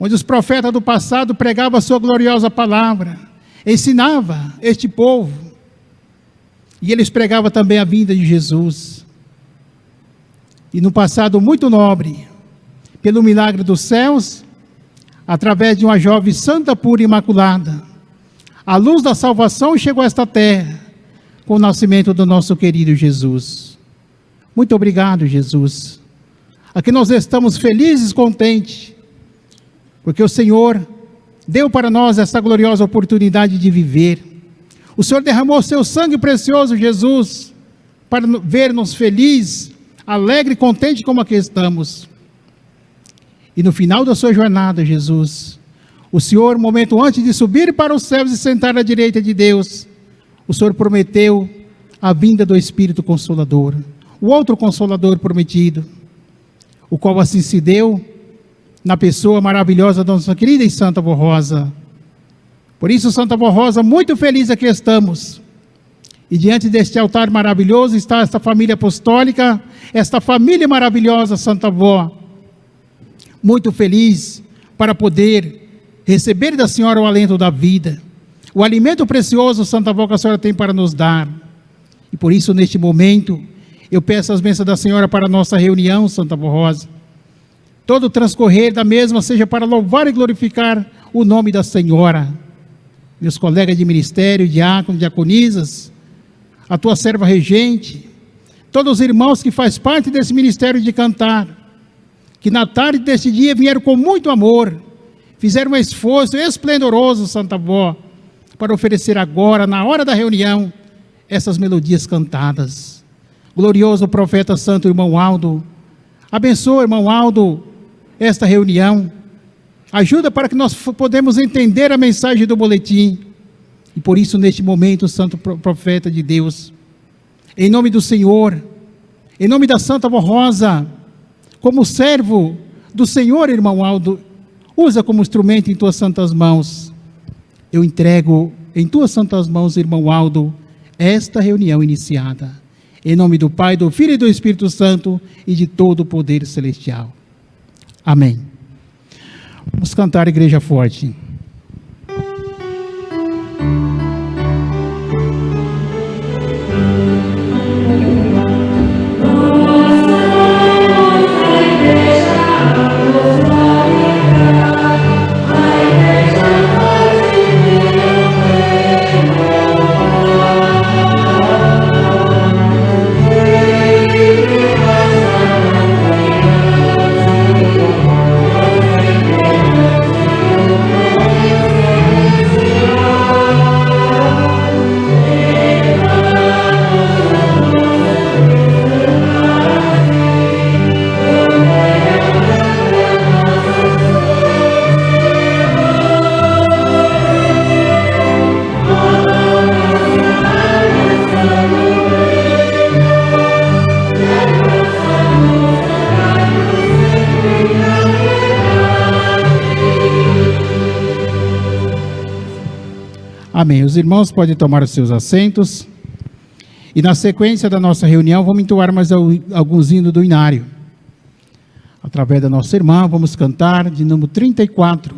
onde os profetas do passado pregavam a sua gloriosa palavra, ensinava este povo, e eles pregavam também a vinda de Jesus. E no passado muito nobre, pelo milagre dos céus, através de uma jovem santa, pura e imaculada, a luz da salvação chegou a esta terra, com o nascimento do nosso querido Jesus. Muito obrigado, Jesus. Aqui nós estamos felizes e contentes, porque o Senhor deu para nós essa gloriosa oportunidade de viver. O Senhor derramou seu sangue precioso, Jesus, para ver-nos felizes, alegres e contentes como aqui estamos. E no final da sua jornada, Jesus, o Senhor, momento antes de subir para os céus e sentar à direita de Deus, o Senhor prometeu a vinda do Espírito Consolador, o outro Consolador prometido, o qual assim se deu na pessoa maravilhosa da nossa querida e Santa Avó Rosa. Por isso, Santa Avó Rosa, muito feliz aqui estamos. E diante deste altar maravilhoso está esta família apostólica, esta família maravilhosa, Santa Avó, muito feliz para poder receber da Senhora o alento da vida, o alimento precioso, Santa Avó, que a Senhora tem para nos dar. E por isso, neste momento, eu peço as bênçãos da Senhora para a nossa reunião, Santa Avó Rosa. Todo o transcorrer da mesma seja para louvar e glorificar o nome da Senhora. Meus colegas de ministério, diáconos, diaconisas, a tua serva regente, todos os irmãos que fazem parte desse ministério de cantar, que na tarde deste dia vieram com muito amor, fizeram um esforço esplendoroso, Santa Avó, para oferecer agora, na hora da reunião, essas melodias cantadas. Glorioso profeta santo, irmão Aldo, abençoa, irmão Aldo, esta reunião, ajuda para que nós podemos entender a mensagem do boletim, e por isso neste momento, santo profeta de Deus, em nome do Senhor, em nome da Santa Avó Rosa, como servo do Senhor, irmão Aldo, usa como instrumento em tuas santas mãos. Eu entrego em tuas santas mãos, irmão Aldo, esta reunião iniciada, em nome do Pai, do Filho e do Espírito Santo e de todo o poder celestial. Amém. Vamos cantar Igreja Forte. Amém. Os irmãos podem tomar os seus assentos. E na sequência da nossa reunião, vamos entoar mais alguns hinos do inário. Através da nossa irmã, vamos cantar de número 34,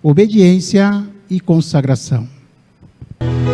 Obediência e Consagração. Amém.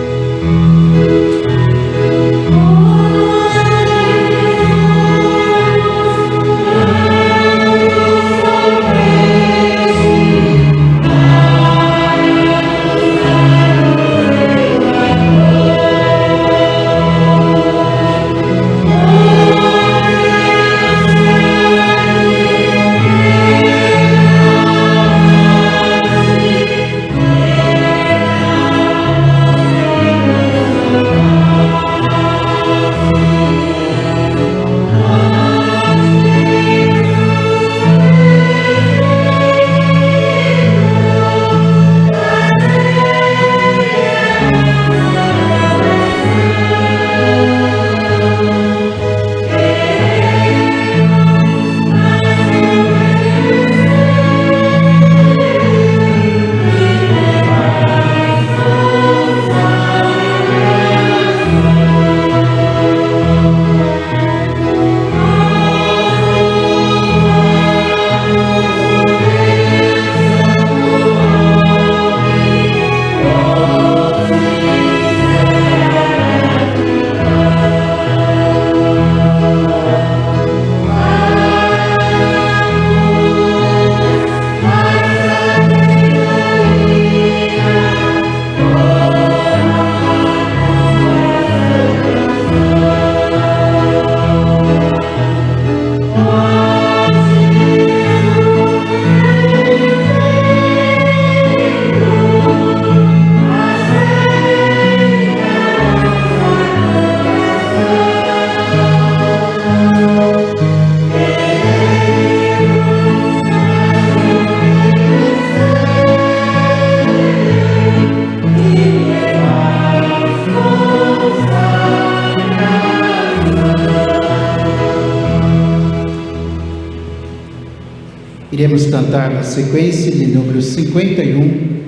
iremos cantar na sequência de número 51,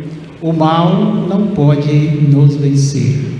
O Mal Não Pode Nos Vencer.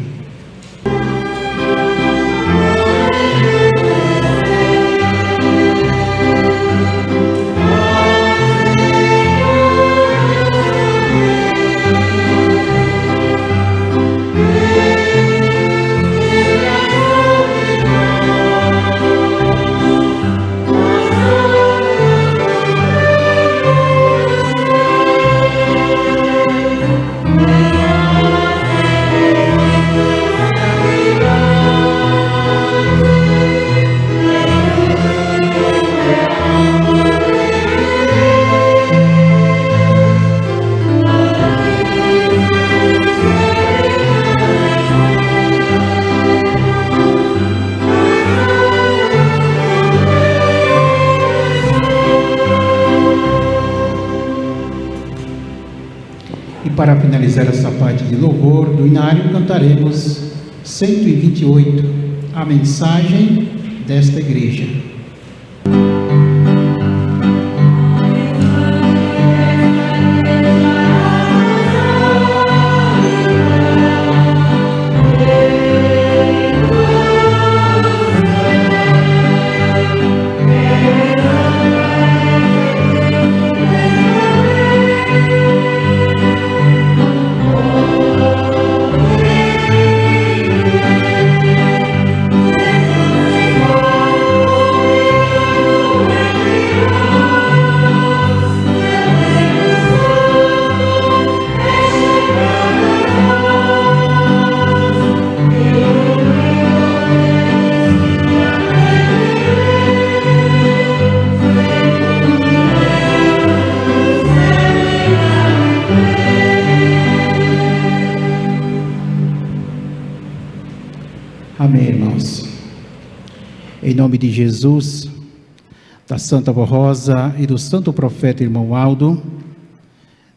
Para finalizar essa parte de louvor do inário, cantaremos 128, a mensagem desta igreja. Amém, irmãos. Em nome de Jesus, da Santa Avó Rosa e do Santo Profeta Irmão Aldo,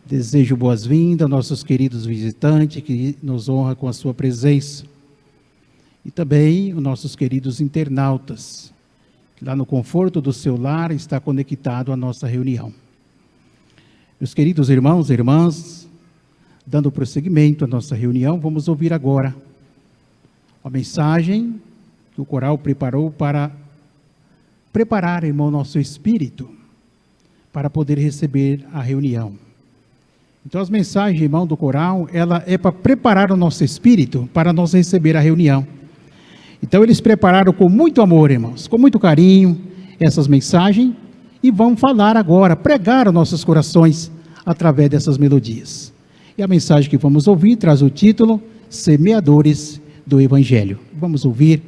desejo boas-vindas aos nossos queridos visitantes que nos honram com a sua presença. E também os nossos queridos internautas, que lá no conforto do seu lar está conectado à nossa reunião. Meus queridos irmãos e irmãs, dando prosseguimento à nossa reunião, vamos ouvir agora a mensagem que o coral preparou para preparar, irmão, nosso espírito para poder receber a reunião. Então, as mensagens, irmão, do coral, ela é para preparar o nosso espírito para nós receber a reunião. Então, eles prepararam com muito amor, irmãos, com muito carinho, essas mensagens, e vão falar agora, pregar os nossos corações através dessas melodias. E a mensagem que vamos ouvir traz o título Semeadores do Evangelho. Vamos ouvir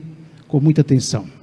com muita atenção.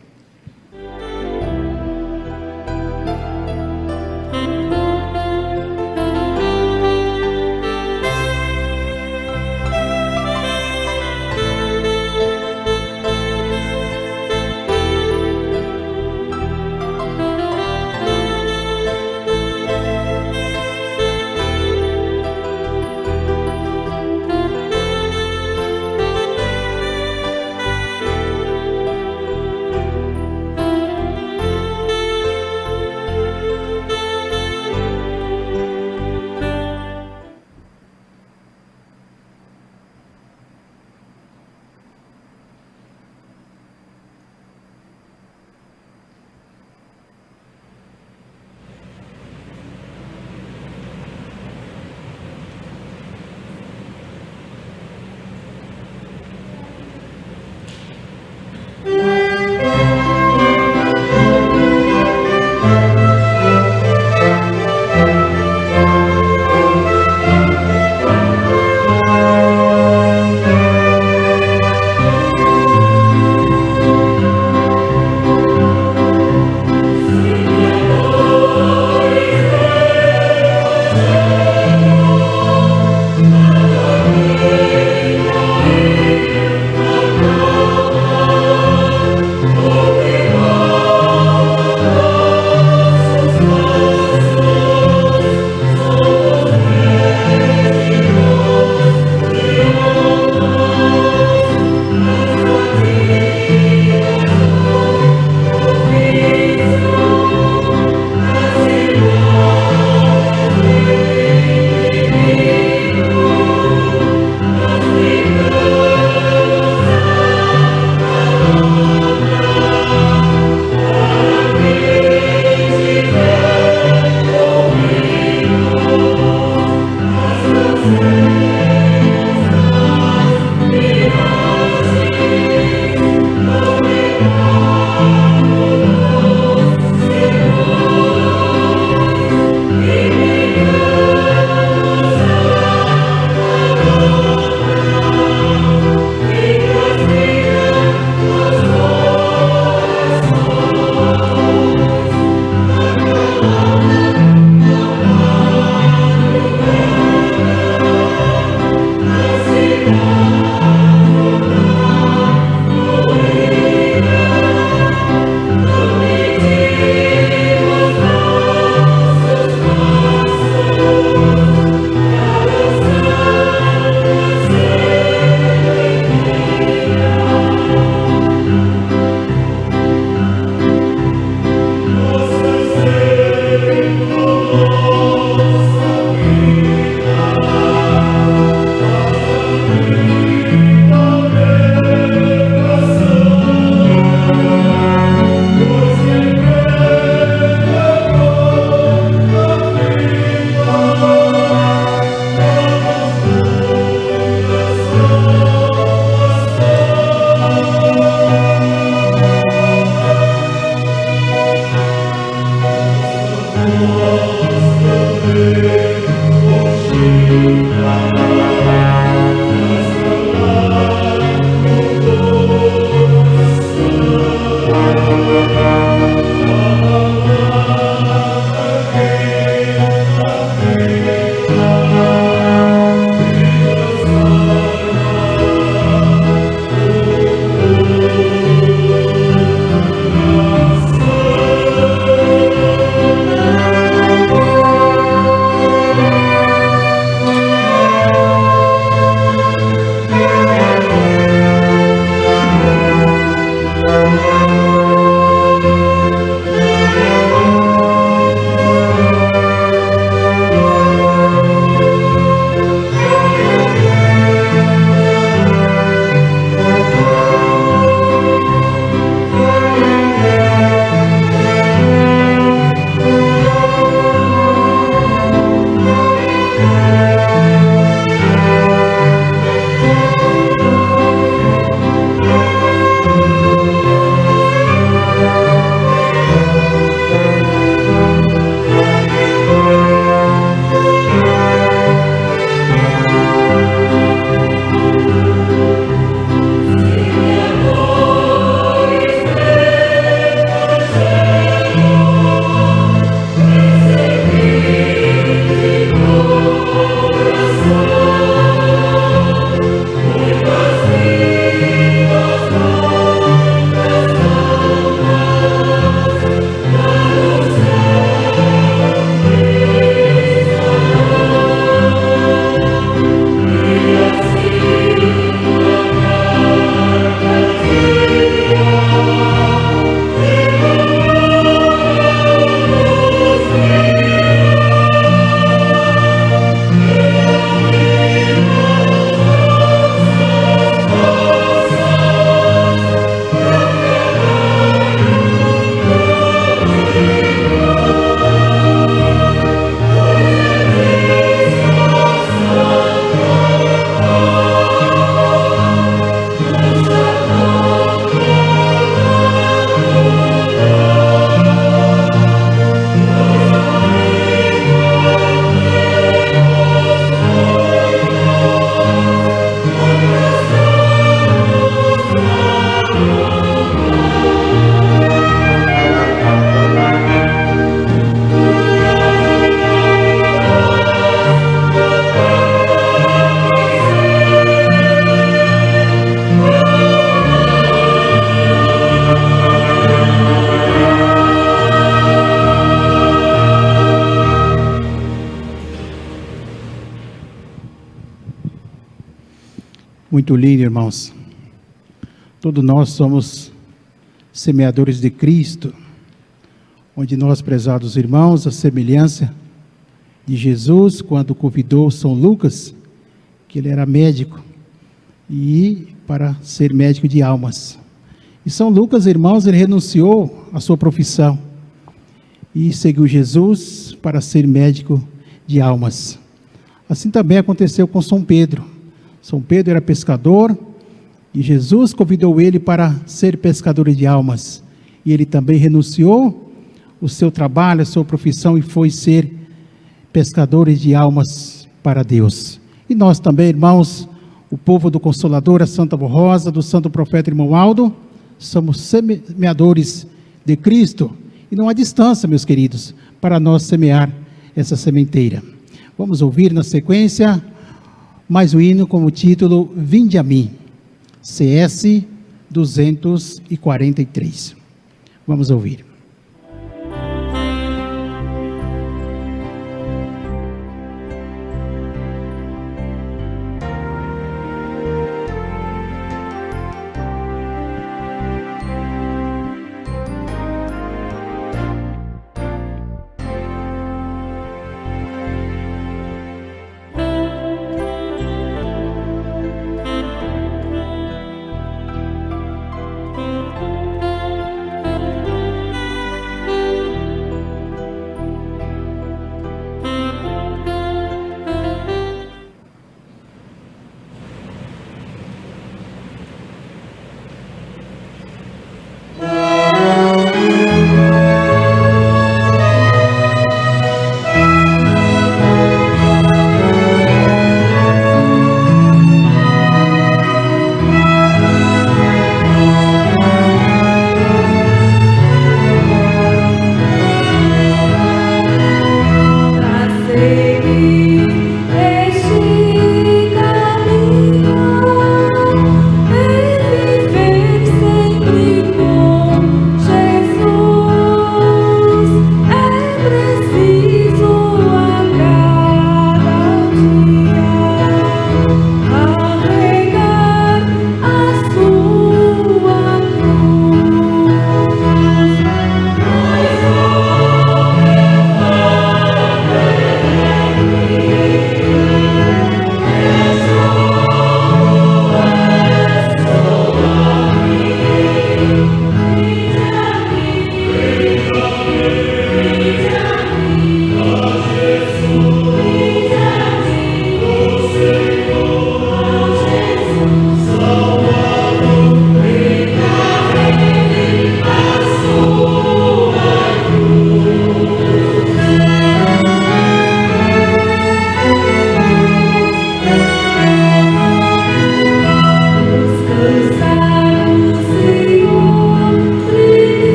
Muito lindo, irmãos. Todos nós somos semeadores de Cristo, onde nós, prezados irmãos, a semelhança de Jesus, quando convidou São Lucas, que ele era médico, e para ser médico de almas. E São Lucas, irmãos, ele renunciou à sua profissão e seguiu Jesus para ser médico de almas. Assim também aconteceu com São Pedro. São Pedro era pescador e Jesus convidou ele para ser pescador de almas. E ele também renunciou o seu trabalho, a sua profissão e foi ser pescador de almas para Deus. E nós também, irmãos, o povo do Consolador, a Santa Rosa, do Santo Profeta Irmão Aldo, somos semeadores de Cristo. E não há distância, meus queridos, para nós semear essa sementeira. Vamos ouvir na sequência mais um hino com o título Vinde a mim, CS 243. Vamos ouvir.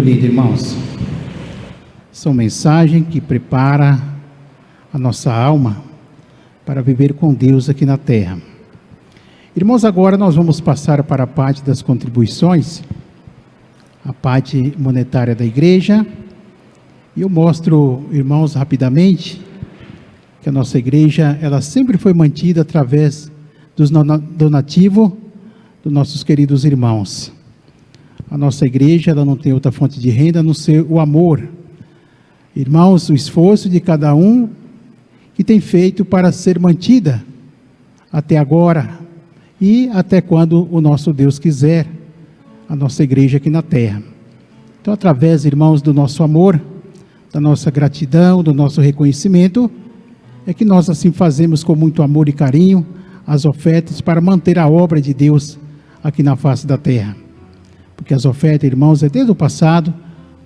lindo, irmãos. São mensagens que prepara a nossa alma para viver com Deus aqui na terra. Irmãos, agora nós vamos passar para a parte das contribuições, a parte monetária da igreja. E eu mostro, irmãos, rapidamente, que a nossa igreja, ela sempre foi mantida através dos donativos dos nossos queridos irmãos. A nossa igreja, ela não tem outra fonte de renda a não ser o amor. Irmãos, o esforço de cada um que tem feito para ser mantida até agora e até quando o nosso Deus quiser, a nossa igreja aqui na terra. Então, através, irmãos, do nosso amor, da nossa gratidão, do nosso reconhecimento, é que nós assim fazemos com muito amor e carinho as ofertas para manter a obra de Deus aqui na face da terra. Porque as ofertas, irmãos, é desde o passado,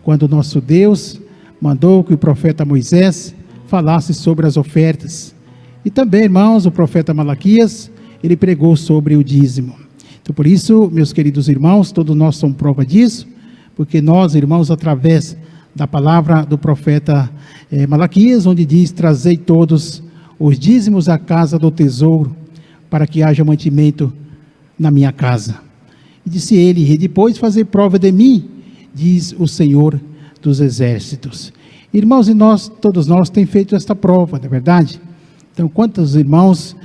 quando o nosso Deus mandou que o profeta Moisés falasse sobre as ofertas. E também, irmãos, o profeta Malaquias, ele pregou sobre o dízimo. Então, por isso, meus queridos irmãos, todos nós somos prova disso, porque nós, irmãos, através da palavra do profeta Malaquias, onde diz: trazei todos os dízimos à casa do tesouro, para que haja mantimento na minha casa. E disse ele: e depois fazer prova de mim, diz o Senhor dos exércitos. Irmãos, e nós, todos nós, temos feito esta prova, não é verdade? Então, quantos irmãos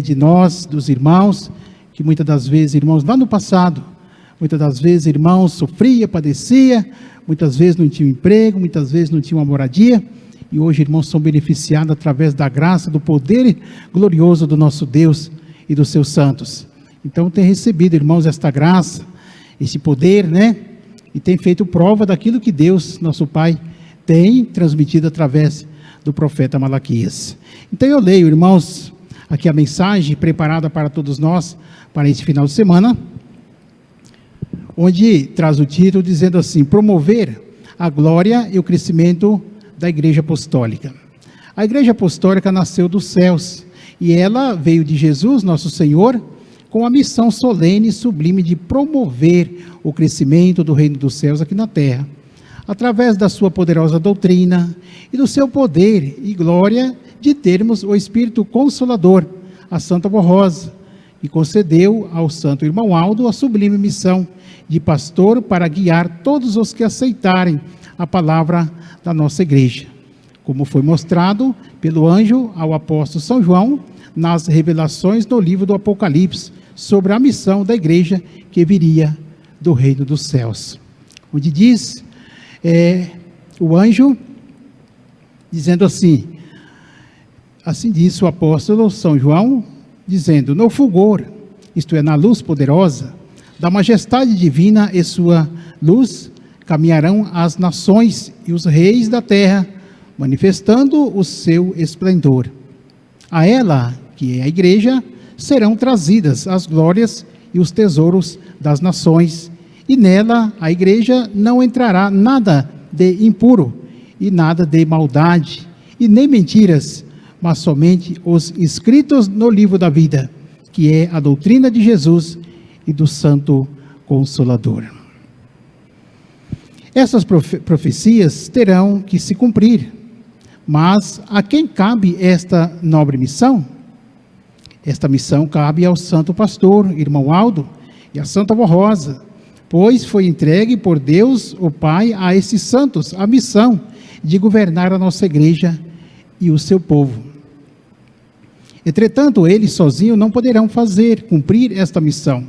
de nós, dos irmãos, que muitas das vezes, irmãos, lá no passado, muitas das vezes, irmãos, sofria, padecia, muitas vezes não tinha emprego, muitas vezes não tinha uma moradia, e hoje, irmãos, são beneficiados através da graça, do poder glorioso do nosso Deus e dos seus santos. Então, tem recebido, irmãos, esta graça, esse poder, né? E tem feito prova daquilo que Deus, nosso Pai, tem transmitido através do profeta Malaquias. Então, eu leio, irmãos, aqui a mensagem preparada para todos nós, para esse final de semana, onde traz o título dizendo assim: promover a glória e o crescimento da Igreja Apostólica. A Igreja Apostólica nasceu dos céus, e ela veio de Jesus, nosso Senhor, com a missão solene e sublime de promover o crescimento do reino dos céus aqui na terra, através da sua poderosa doutrina e do seu poder e glória de termos o Espírito Consolador, a Santa Vó Rosa, e concedeu ao santo irmão Aldo a sublime missão de pastor para guiar todos os que aceitarem a palavra da nossa igreja, como foi mostrado pelo anjo ao apóstolo São João nas revelações do livro do Apocalipse, sobre a missão da igreja que viria do reino dos céus, onde diz o anjo, dizendo assim disse o apóstolo São João, dizendo: no fulgor, isto é, na luz poderosa da majestade divina e sua luz, caminharão as nações e os reis da terra, manifestando o seu esplendor. A ela, que é a igreja, serão trazidas as glórias e os tesouros das nações, e nela, a igreja, não entrará nada de impuro, e nada de maldade, e nem mentiras, mas somente os inscritos no livro da vida, que é a doutrina de Jesus e do Santo Consolador. Essas profecias terão que se cumprir, mas a quem cabe esta nobre missão? Esta missão cabe ao santo pastor, irmão Aldo, e à Santa Vó Rosa, pois foi entregue por Deus, o Pai, a esses santos a missão de governar a nossa igreja e o seu povo. Entretanto, eles sozinhos não poderão cumprir esta missão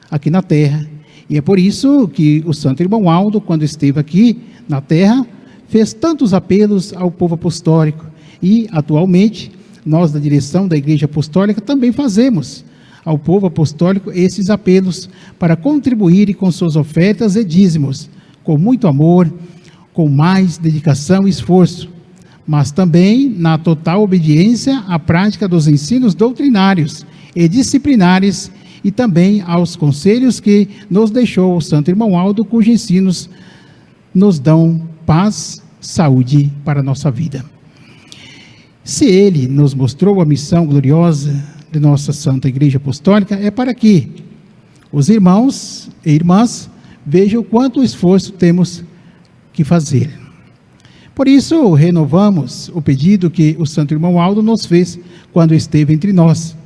aqui na terra, e é por isso que o santo irmão Aldo, quando esteve aqui na terra, fez tantos apelos ao povo apostólico, e atualmente nós da direção da Igreja Apostólica também fazemos ao povo apostólico esses apelos para contribuírem com suas ofertas e dízimos, com muito amor, com mais dedicação e esforço, mas também na total obediência à prática dos ensinos doutrinários e disciplinares e também aos conselhos que nos deixou o santo irmão Aldo, cujos ensinos nos dão paz, saúde para a nossa vida. Se ele nos mostrou a missão gloriosa de nossa Santa Igreja Apostólica, é para que os irmãos e irmãs vejam o quanto esforço temos que fazer. Por isso, renovamos o pedido que o Santo Irmão Aldo nos fez quando esteve entre nós.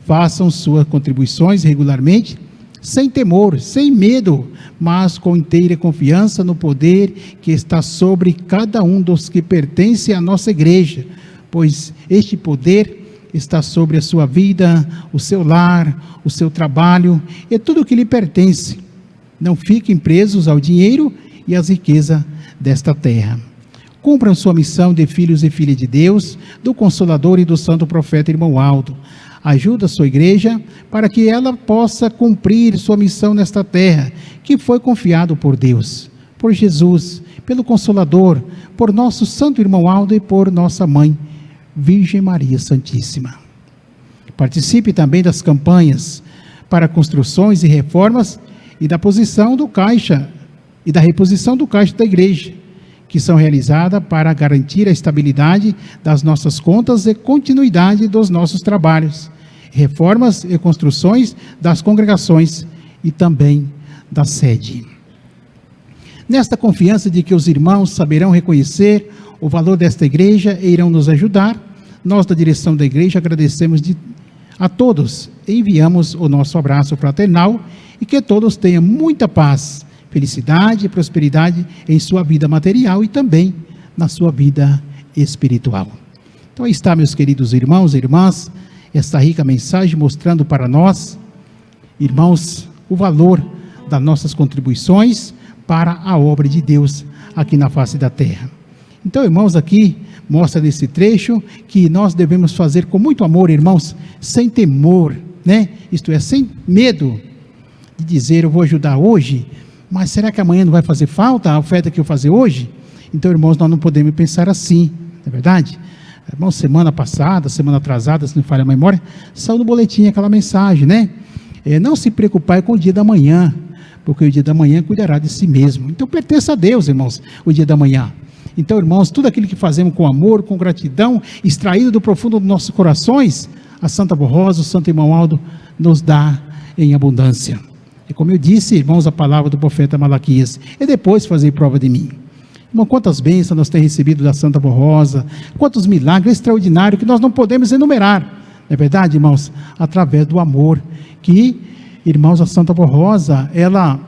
Façam suas contribuições regularmente, sem temor, sem medo, mas com inteira confiança no poder que está sobre cada um dos que pertencem à nossa igreja, pois este poder está sobre a sua vida, o seu lar, o seu trabalho e tudo o que lhe pertence. Não fiquem presos ao dinheiro e às riquezas desta terra. Cumpram sua missão de filhos e filhas de Deus, do Consolador e do Santo Profeta Irmão Aldo. Ajuda a sua igreja para que ela possa cumprir sua missão nesta terra, que foi confiado por Deus, por Jesus, pelo Consolador, por nosso Santo Irmão Aldo e por nossa Mãe, Virgem Maria Santíssima. Participe também das campanhas para construções e reformas e da posição do caixa e da reposição do caixa da igreja, que são realizadas para garantir a estabilidade das nossas contas e continuidade dos nossos trabalhos, reformas e construções das congregações e também da sede. Nesta confiança de que os irmãos saberão reconhecer o valor desta igreja e irão nos ajudar, nós da direção da igreja agradecemos a todos e enviamos o nosso abraço fraternal e que todos tenham muita paz, felicidade e prosperidade em sua vida material e também na sua vida espiritual. Então aí está, meus queridos irmãos e irmãs, esta rica mensagem mostrando para nós, irmãos, o valor das nossas contribuições para a obra de Deus aqui na face da terra. Então, irmãos, aqui mostra nesse trecho que nós devemos fazer com muito amor, irmãos, sem temor, né? Isto é, sem medo de dizer, eu vou ajudar hoje, mas será que amanhã não vai fazer falta a oferta que eu fazer hoje? Então, irmãos, nós não podemos pensar assim, não é verdade? Irmãos, semana passada, semana atrasada, se não falha a memória, saiu no boletim aquela mensagem, né? Não se preocupar com o dia da manhã, porque o dia da manhã cuidará de si mesmo. Então, pertence a Deus, irmãos, o dia da manhã. Então, irmãos, tudo aquilo que fazemos com amor, com gratidão, extraído do profundo dos nossos corações, a Santa Borrosa, o Santo Irmão Aldo, nos dá em abundância. E como eu disse, irmãos, a palavra do profeta Malaquias, e depois fazer prova de mim. Irmão, quantas bênçãos nós temos recebido da Santa Borrosa, quantos milagres extraordinários que nós não podemos enumerar, não é verdade, irmãos? Através do amor que, irmãos, a Santa Borrosa, ela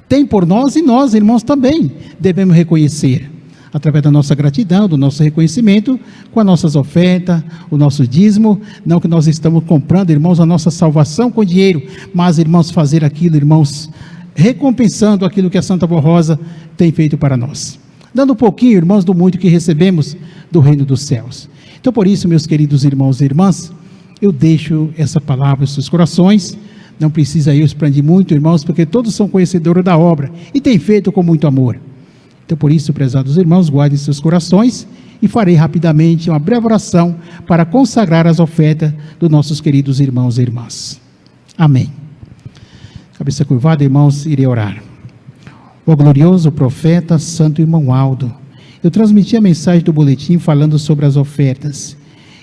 tem por nós e nós, irmãos, também devemos reconhecer, através da nossa gratidão, do nosso reconhecimento, com as nossas ofertas, o nosso dízimo, não que nós estamos comprando, irmãos, a nossa salvação com dinheiro, mas, irmãos, fazer aquilo, irmãos, recompensando aquilo que a Santa Borrosa tem feito para nós, dando um pouquinho, irmãos, do muito que recebemos do reino dos céus. Então, por isso, meus queridos irmãos e irmãs, eu deixo essa palavra em seus corações. Não precisa eu expandir muito, irmãos, porque todos são conhecedores da obra e têm feito com muito amor. Então, por isso, prezados irmãos, guardem seus corações e farei rapidamente uma breve oração para consagrar as ofertas dos nossos queridos irmãos e irmãs. Amém. Cabeça curvada, irmãos, irei orar. Ó glorioso profeta, Santo Irmão Aldo, eu transmiti a mensagem do boletim falando sobre as ofertas.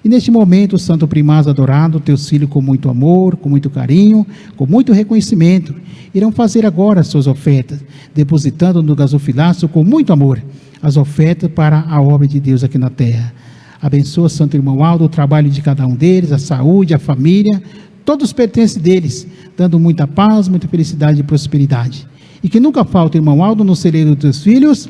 E neste momento, Santo Primaz adorado, teus filhos com muito amor, com muito carinho, com muito reconhecimento, irão fazer agora as suas ofertas, depositando no gasofilaço com muito amor as ofertas para a obra de Deus aqui na terra. Abençoa, Santo Irmão Aldo, o trabalho de cada um deles, a saúde, a família, todos pertencem deles, dando muita paz, muita felicidade e prosperidade. E que nunca falte, Irmão Aldo, no celeiro dos teus filhos,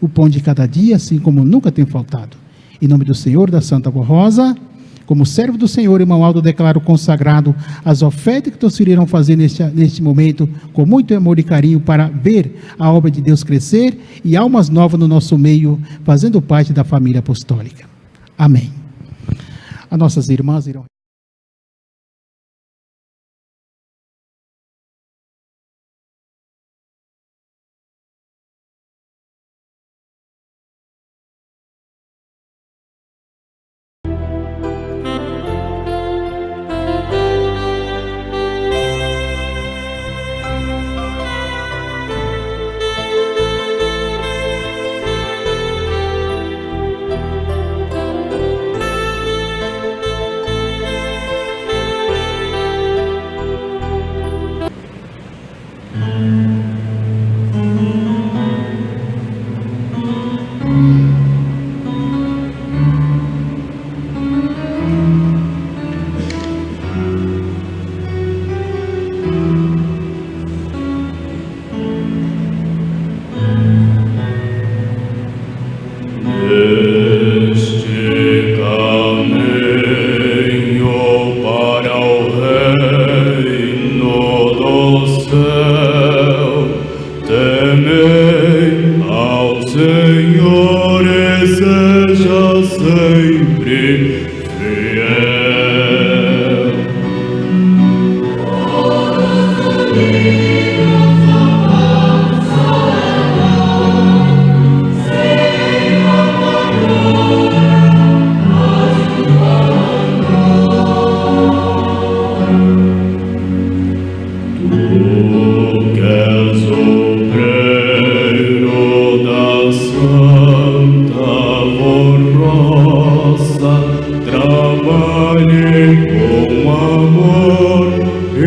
o pão de cada dia, assim como nunca tem faltado. Em nome do Senhor, da Santa Borrosa, como servo do Senhor, Irmão Aldo, declaro consagrado as ofertas que teus filhos irão fazer neste momento, com muito amor e carinho, para ver a obra de Deus crescer e almas novas no nosso meio, fazendo parte da família apostólica. Amém. As nossas irmãs irão...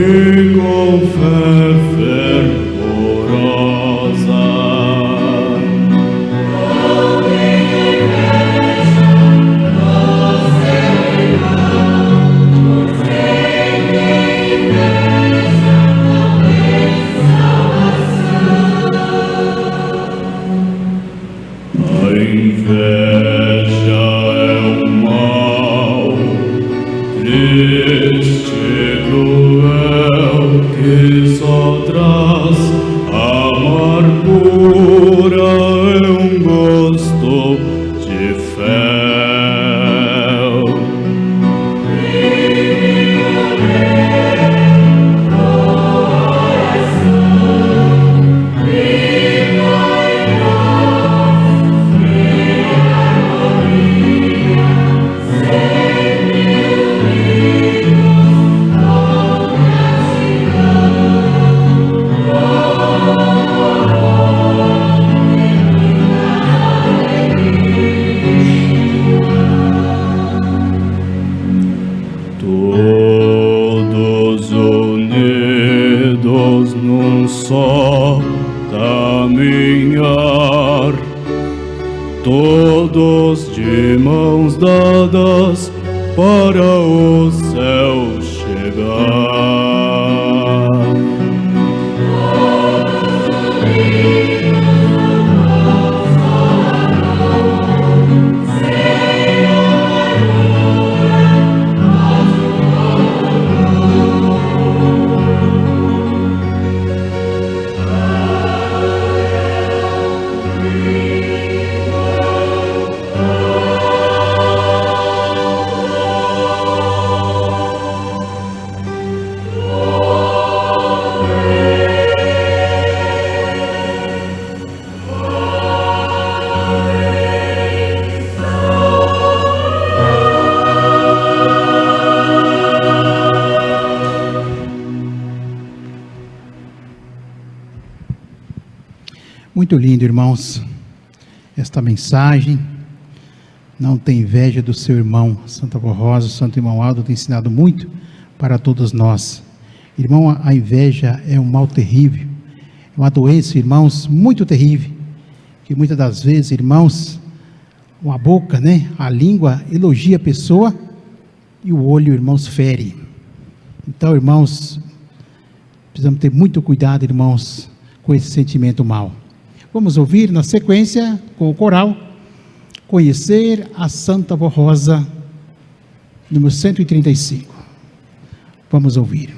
e com fé fervorosa. A inveja é o mal triste e cruel que só traz amargura e um gosto de fel. Todos unidos num só caminhar, todos de mãos dadas para o céu chegar. Muito lindo, irmãos, esta mensagem. Não tem inveja do seu irmão Santa Avó Rosa. O Santo Irmão Aldo tem ensinado muito para todos nós. Irmão, a inveja é um mal terrível, é uma doença, irmãos, muito terrível, que muitas das vezes, irmãos, a boca, a língua elogia a pessoa e o olho, irmãos, fere. Então, irmãos, precisamos ter muito cuidado, irmãos, com esse sentimento mal. Vamos ouvir na sequência, com o coral, Conhecer a Santa Avó Rosa, número 135. Vamos ouvir.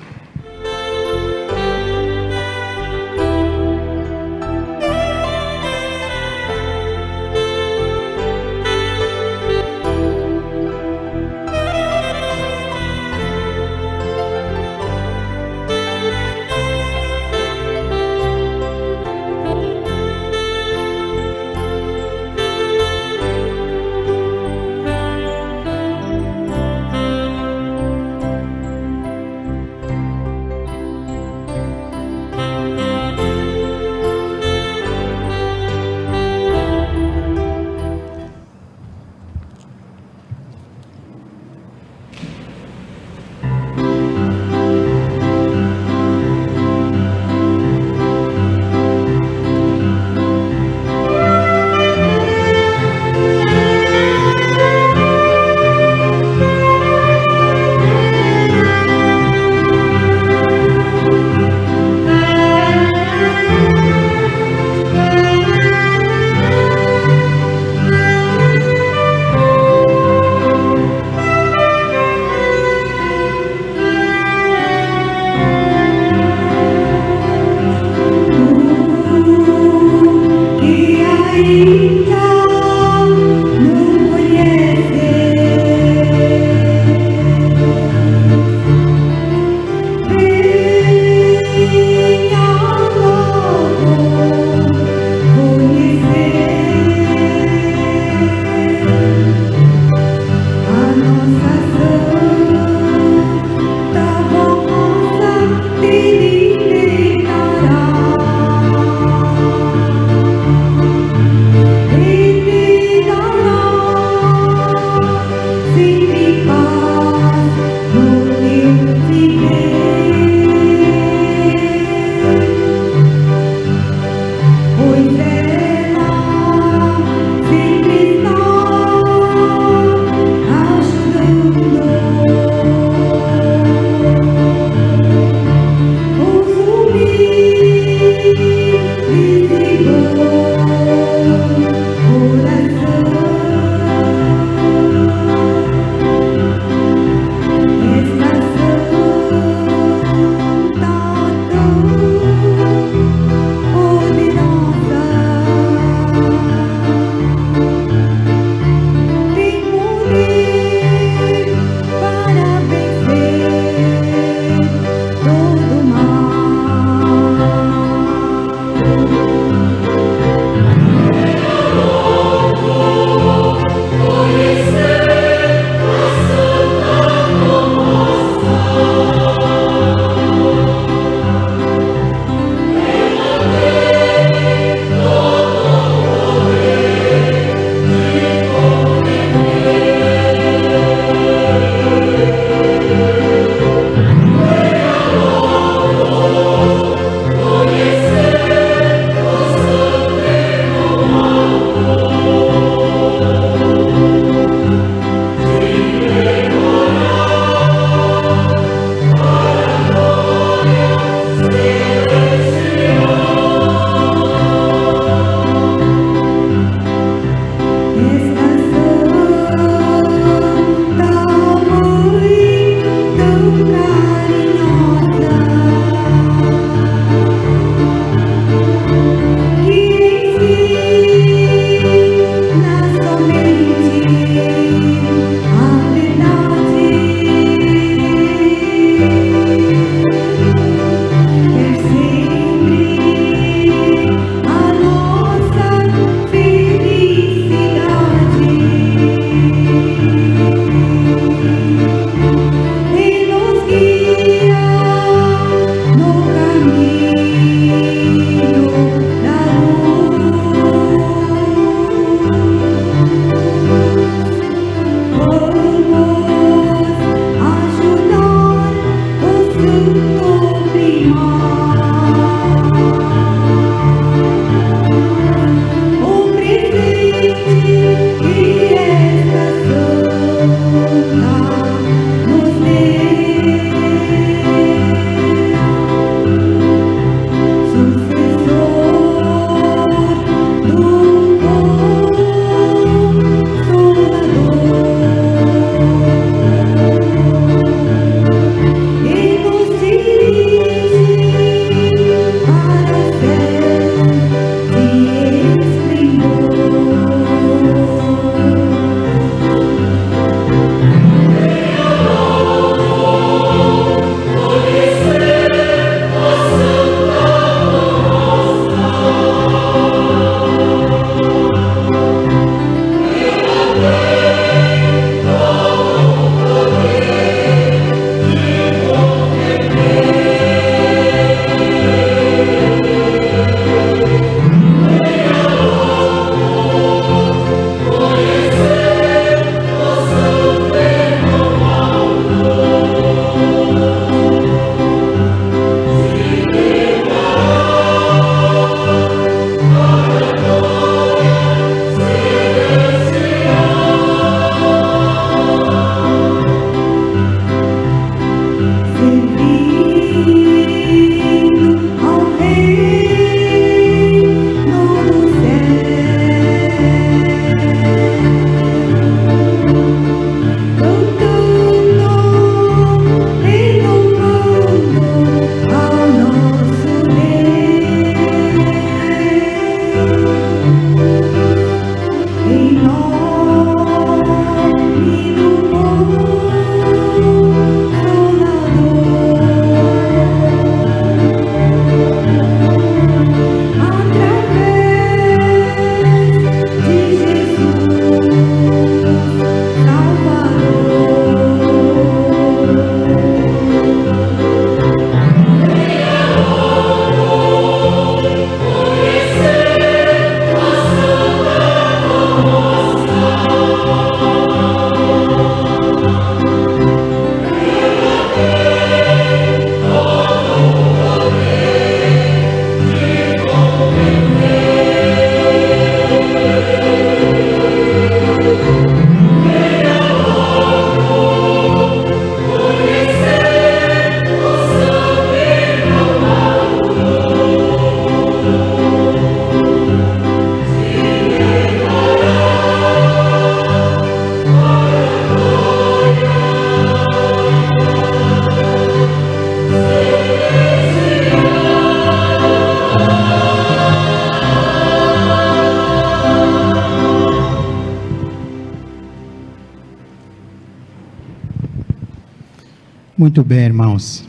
Muito bem, irmãos.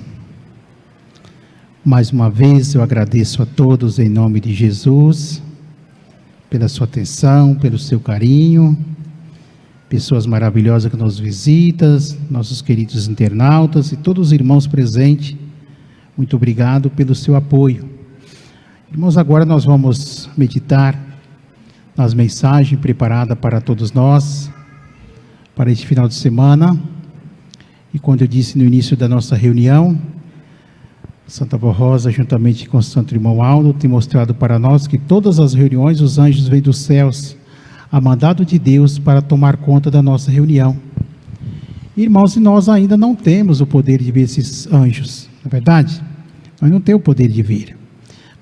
Mais uma vez eu agradeço a todos em nome de Jesus, pela sua atenção, pelo seu carinho, pessoas maravilhosas que nos visitam, nossos queridos internautas e todos os irmãos presentes. Muito obrigado pelo seu apoio. Irmãos, agora nós vamos meditar nas mensagens preparadas para todos nós, para este final de semana. E quando eu disse no início da nossa reunião, Santa Avó Rosa, juntamente com o Santo Irmão Aldo, tem mostrado para nós que todas as reuniões, os anjos vêm dos céus, a mandado de Deus para tomar conta da nossa reunião. Irmãos, e nós ainda não temos o poder de ver esses anjos, não é verdade? Nós não temos o poder de ver.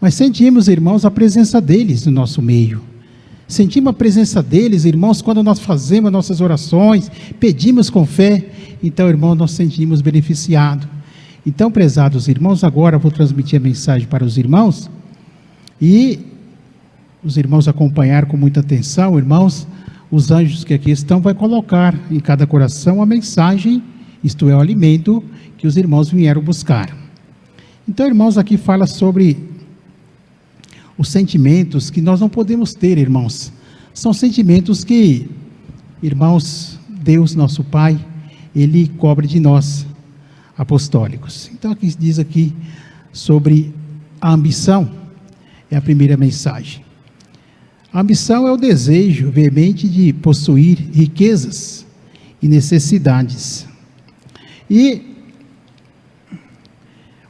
Mas sentimos, irmãos, a presença deles no nosso meio. Sentimos a presença deles, irmãos, quando nós fazemos nossas orações, pedimos com fé. Então, irmãos, nós sentimos beneficiados. Então, prezados irmãos, agora vou transmitir a mensagem para os irmãos. E os irmãos acompanhar com muita atenção, irmãos, os anjos que aqui estão, vai colocar em cada coração a mensagem, isto é, o alimento que os irmãos vieram buscar. Então, irmãos, aqui fala sobre os sentimentos que nós não podemos ter, irmãos. São sentimentos que, irmãos, Deus, nosso Pai, Ele cobra de nós, apostólicos. Então, aqui diz aqui sobre a ambição, é a primeira mensagem. A ambição é o desejo veemente de possuir riquezas e necessidades,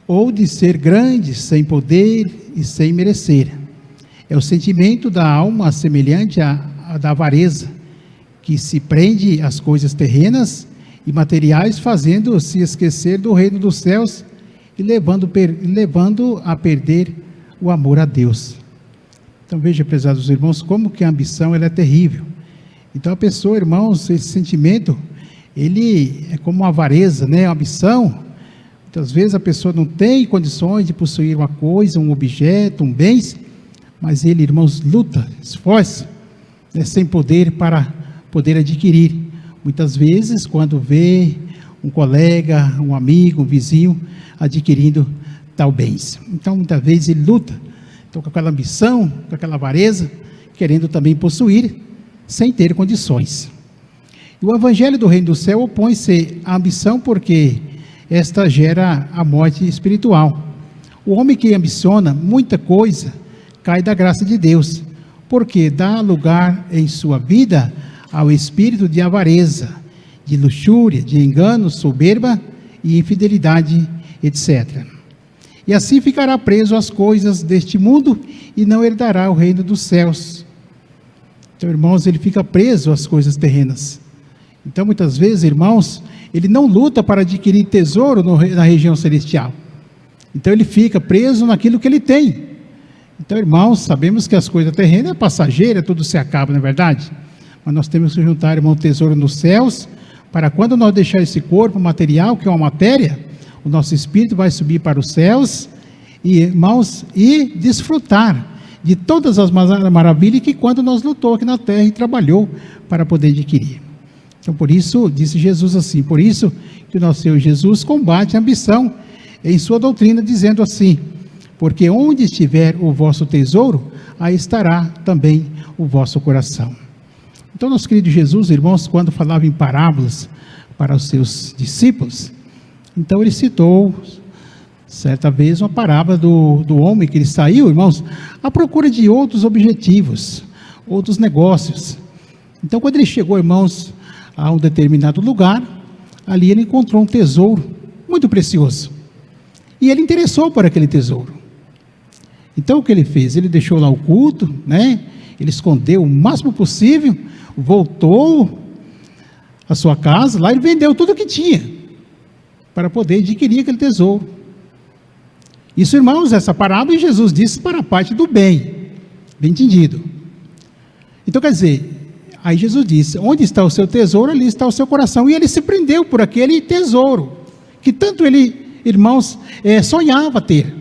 ou de ser grande sem poder e sem merecer. É o sentimento da alma semelhante à da avareza, que se prende às coisas terrenas e materiais, fazendo-se esquecer do reino dos céus e levando a perder o amor a Deus. Então veja, prezados irmãos, como que a ambição ela é terrível. Então a pessoa, irmãos, esse sentimento, ele é como uma avareza, né? A ambição, muitas vezes a pessoa não tem condições de possuir uma coisa, um objeto, um bem, mas ele, irmãos, luta, esforça, né, sem poder para poder adquirir. Muitas vezes, quando vê um colega, um amigo, um vizinho adquirindo tal bens. Então, muitas vezes ele luta, então, com aquela ambição, com aquela avareza, querendo também possuir, sem ter condições. E o Evangelho do Reino do Céu opõe-se à ambição, porque esta gera a morte espiritual. O homem que ambiciona muita coisa, cai da graça de Deus, porque dá lugar em sua vida ao espírito de avareza, de luxúria, de engano, soberba e infidelidade, etc. E assim ficará preso às coisas deste mundo e não herdará o reino dos céus. Então, irmãos, ele fica preso às coisas terrenas. Então, muitas vezes, irmãos, ele não luta para adquirir tesouro na região celestial. Então, ele fica preso naquilo que ele tem. Então, irmãos, sabemos que as coisas terrenas é passageira, tudo se acaba, não é verdade? Mas nós temos que juntar, irmão, tesouro nos céus, para quando nós deixar esse corpo material, que é uma matéria, o nosso espírito vai subir para os céus, e, irmãos, e desfrutar de todas as maravilhas que quando nós lutou aqui na terra e trabalhou para poder adquirir. Então, por isso, disse Jesus assim, por isso que o nosso Senhor Jesus combate a ambição em sua doutrina, dizendo assim, porque onde estiver o vosso tesouro, aí estará também o vosso coração. Então, nosso querido Jesus, irmãos, quando falava em parábolas para os seus discípulos, então ele citou, certa vez, uma parábola do homem que ele saiu, irmãos, à procura de outros objetivos, outros negócios. Então, quando ele chegou, irmãos, a um determinado lugar, ali ele encontrou um tesouro muito precioso. E ele interessou por aquele tesouro. Então, o que ele fez? Ele deixou lá o culto, né? Ele escondeu o máximo possível, voltou à sua casa, lá ele vendeu tudo o que tinha, para poder adquirir aquele tesouro. Isso, irmãos, essa parábola Jesus disse para a parte do bem, bem entendido. Então, quer dizer, aí Jesus disse, onde está o seu tesouro, ali está o seu coração, e ele se prendeu por aquele tesouro, que tanto ele, irmãos, sonhava ter,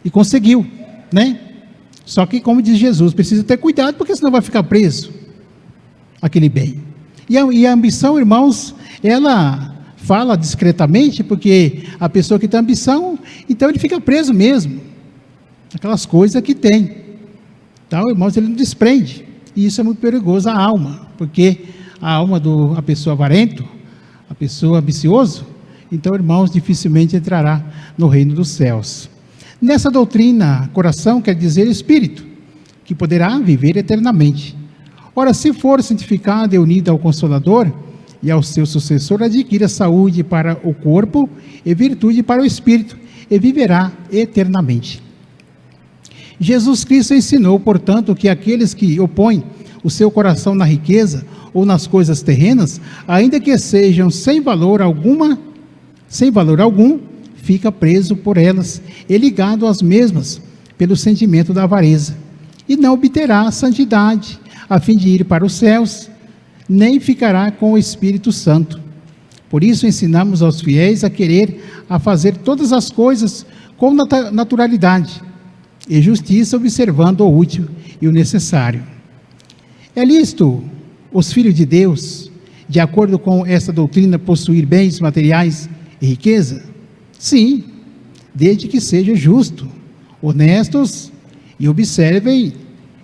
e conseguiu, né? Só que, como diz Jesus, precisa ter cuidado, porque senão vai ficar preso aquele bem. E a ambição, irmãos, ela fala discretamente, porque a pessoa que tem ambição, então ele fica preso mesmo, aquelas coisas que tem. Então, irmãos, ele não desprende, e isso é muito perigoso à alma, porque a alma a pessoa avarento, a pessoa ambicioso, então, irmãos, dificilmente entrará no reino dos céus. Nessa doutrina, coração quer dizer espírito, que poderá viver eternamente. Ora, se for santificado e unido ao Consolador e ao seu sucessor, adquira saúde para o corpo e virtude para o espírito, e viverá eternamente. Jesus Cristo ensinou, portanto, que aqueles que opõem o seu coração na riqueza ou nas coisas terrenas, ainda que sejam sem valor algum, fica preso por elas e ligado às mesmas pelo sentimento da avareza, e não obterá a santidade a fim de ir para os céus, nem ficará com o Espírito Santo. Por isso ensinamos aos fiéis a fazer todas as coisas com naturalidade e justiça, observando o útil e o necessário. É lícito os filhos de Deus, de acordo com esta doutrina, possuir bens materiais e riqueza? Sim, desde que seja justo, honestos e observem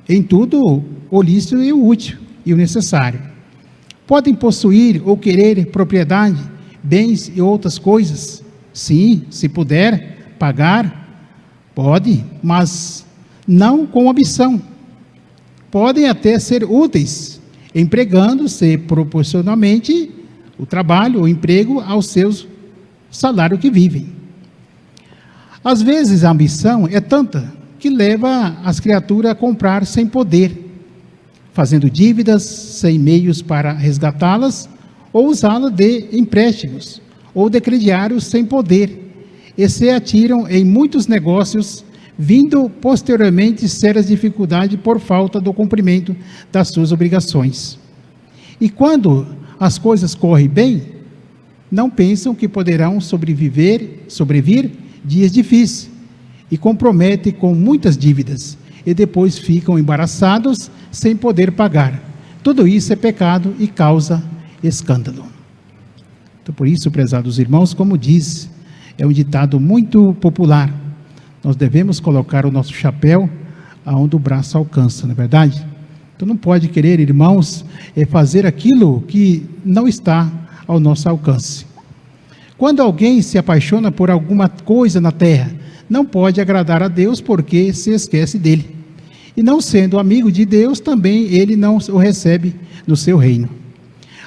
em tudo o lícito e o útil e o necessário. Podem possuir ou querer propriedade, bens e outras coisas? Sim, se puder pagar, pode, mas não com ambição. Podem até ser úteis, empregando-se proporcionalmente o trabalho, o emprego ao seu salário que vivem. Às vezes a ambição é tanta que leva as criaturas a comprar sem poder, fazendo dívidas sem meios para resgatá-las, ou usá-las de empréstimos, ou de crediários sem poder, e se atiram em muitos negócios, vindo posteriormente sérias dificuldades por falta do cumprimento das suas obrigações. E quando as coisas correm bem, não pensam que poderão sobrevir dias difíceis, e comprometem com muitas dívidas, e depois ficam embaraçados sem poder pagar. Tudo isso é pecado e causa escândalo. Então, por isso, prezados irmãos, como diz, é um ditado muito popular, nós devemos colocar o nosso chapéu aonde o braço alcança, não é verdade? Então não pode querer, irmãos, fazer aquilo que não está ao nosso alcance. Quando alguém se apaixona por alguma coisa na terra, não pode agradar a Deus porque se esquece dele. E não sendo amigo de Deus, também ele não o recebe no seu reino.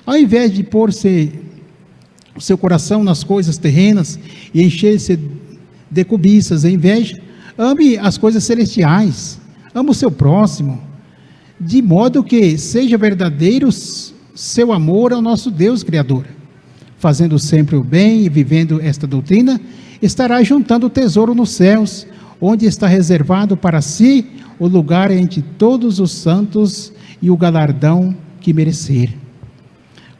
Ao invés de pôr o seu coração nas coisas terrenas e encher-se de cobiças e inveja, ame as coisas celestiais, ame o seu próximo, de modo que seja verdadeiro seu amor ao nosso Deus Criador. Fazendo sempre o bem e vivendo esta doutrina, estará juntando tesouro nos céus, onde está reservado para si o lugar entre todos os santos e o galardão que merecer.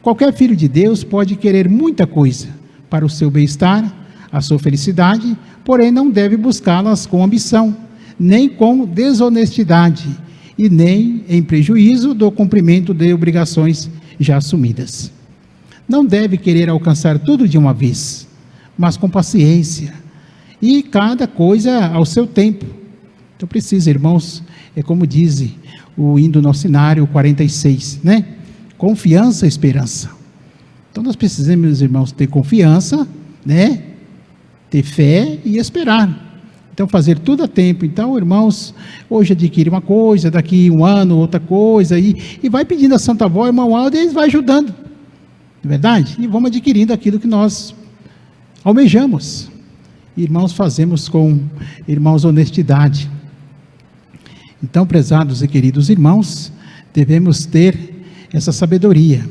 Qualquer filho de Deus pode querer muita coisa para o seu bem-estar, a sua felicidade, porém não deve buscá-las com ambição, nem com desonestidade, e nem em prejuízo do cumprimento de obrigações já assumidas. Não deve querer alcançar tudo de uma vez, mas com paciência, e cada coisa ao seu tempo. Então precisa, irmãos, é como diz o hino nossinário 46, né? Confiança e esperança. Então nós precisamos, irmãos, ter confiança, né? Ter fé e esperar. Então fazer tudo a tempo. Então, irmãos, hoje adquire uma coisa, daqui um ano outra coisa, e vai pedindo a Santa Avó, irmão Aldo, e eles vai ajudando. Não é verdade? E vamos adquirindo aquilo que nós almejamos. Irmãos, fazemos com, irmãos, honestidade. Então, prezados e queridos irmãos, devemos ter essa sabedoria.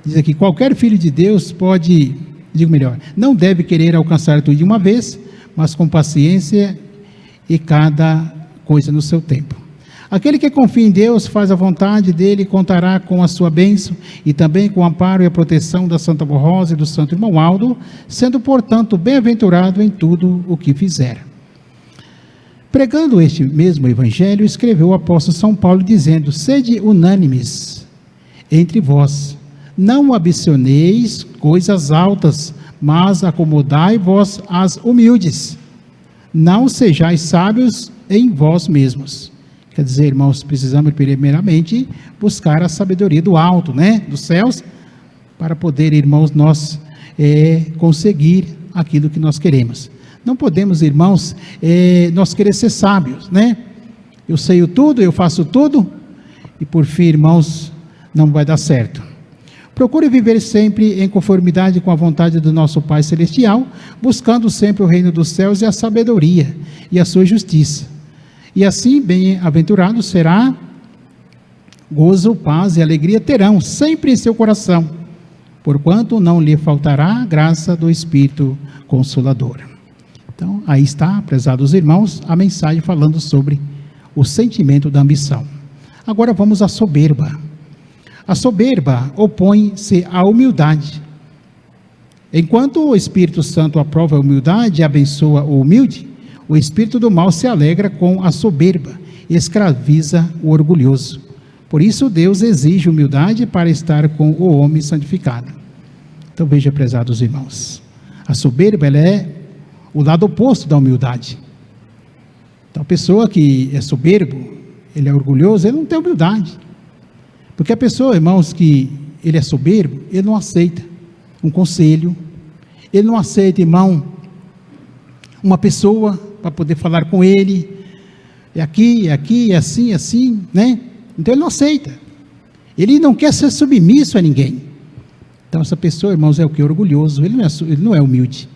Diz aqui, qualquer filho de Deus não deve querer alcançar tudo de uma vez, mas com paciência e cada coisa no seu tempo. Aquele que confia em Deus, faz a vontade dele, contará com a sua bênção e também com o amparo e a proteção da Santa Avó Rosa e do Santo Irmão Aldo, sendo, portanto, bem-aventurado em tudo o que fizer. Pregando este mesmo evangelho, escreveu o apóstolo São Paulo, dizendo: sede unânimes entre vós, Não ambicioneis coisas altas, mas acomodai-vos às humildes. Não sejais sábios em vós mesmos. Quer dizer, irmãos, precisamos primeiramente buscar a sabedoria do alto, né? Dos céus, para poder, irmãos, nós conseguir aquilo que nós queremos. Não podemos, irmãos, nós querer ser sábios, né? Eu sei tudo, eu faço tudo, e por fim, irmãos, não vai dar certo. Procure viver sempre em conformidade com a vontade do nosso Pai Celestial, buscando sempre o reino dos céus e a sabedoria e a sua justiça. E assim, bem-aventurado será, gozo, paz e alegria terão sempre em seu coração, porquanto não lhe faltará a graça do Espírito Consolador. Então, aí está, prezados irmãos, a mensagem falando sobre o sentimento da ambição. Agora vamos à soberba. A soberba opõe-se à humildade. Enquanto o Espírito Santo aprova a humildade e abençoa o humilde, o espírito do mal se alegra com a soberba e escraviza o orgulhoso. Por isso Deus exige humildade para estar com o homem santificado. Então veja, prezados irmãos, a soberba ela é o lado oposto da humildade. Então a pessoa que é soberbo, ele é orgulhoso, ele não tem humildade. Porque a pessoa, irmãos, que ele é soberbo, ele não aceita um conselho, ele não aceita, irmão, uma pessoa para poder falar com ele, é aqui, é assim, assim, né? Então ele não aceita, ele não quer ser submisso a ninguém. Então essa pessoa, irmãos, é o que? Orgulhoso, ele não é humilde.